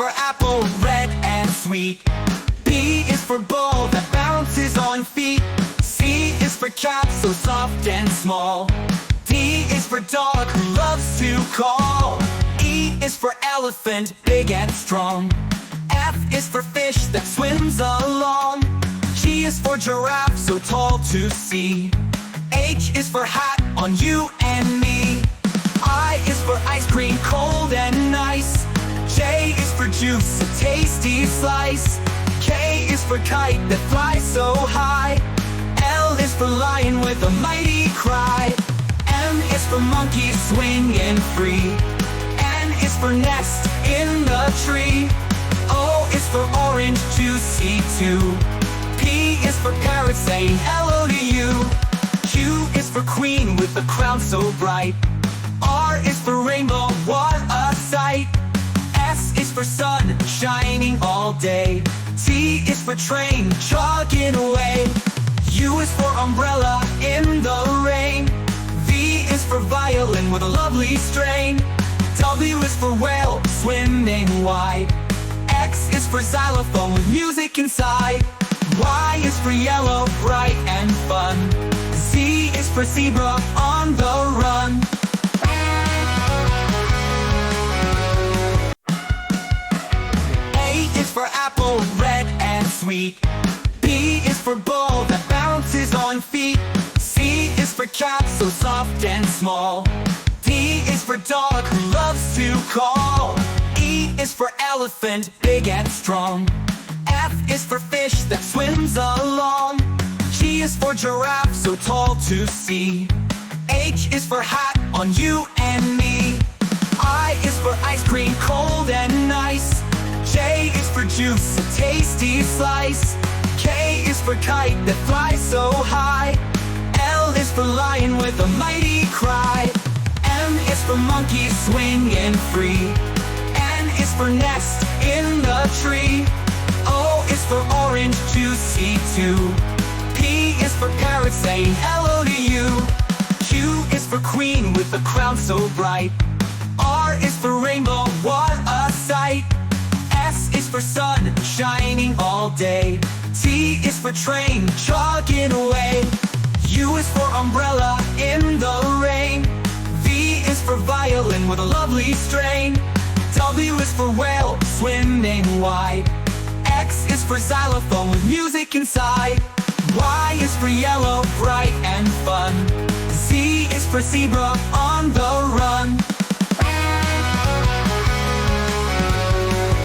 for apple, red and sweet. B is for ball that bounces on feet. C is for cat, so soft and small. D is for dog who loves to call. E is for elephant, big and strong. F is for fish that swims along. G is for giraffe, so tall to see. H is for hat on you and me. I is for ice cream, cold and nice. J is for juice, a tasty slice. K is for kite that flies so high. L is for lion with a mighty cry. M is for monkey swinging free. N is for nest in the tree. O is for orange, juicy too. P is for parrot saying hello to you. Q is for queen with a crown so bright. R is for rainbow, what a sight. S is for sun, shining all day. T is for train, jogging away. U is for umbrella in the rain. V is for violin with a lovely strain. W is for whale, swimming wide. X is for xylophone with music inside. Y is for yellow, bright and fun. Z is for zebra on the run. A is for apple, red and sweet. B is for ball that bounces on feet. C is for cat, so soft and small. D is for dog who loves to call. E is for elephant, big and strong. F is for fish that swims along. G is for giraffe, so tall to see. H is for hat on you and me. I is for ice cream, cold and nice. J is for juice, a tasty slice. K is for kite that flies so high. L is for lion with a mighty cry. M is for monkey swinging free. N is for nest in the tree. O is for orange, juicy too. P is for parrot saying hello to you. Q is for queen with a crown so bright. R is for rainbow, what a sight. S is for sun, shining all day. T is for train, jogging away. U is for umbrella in the rain. V is for violin with a lovely strain. W is for whale, swimming wide. X is for xylophone with music inside. Y is for yellow, bright and fun. Z is for zebra on the run.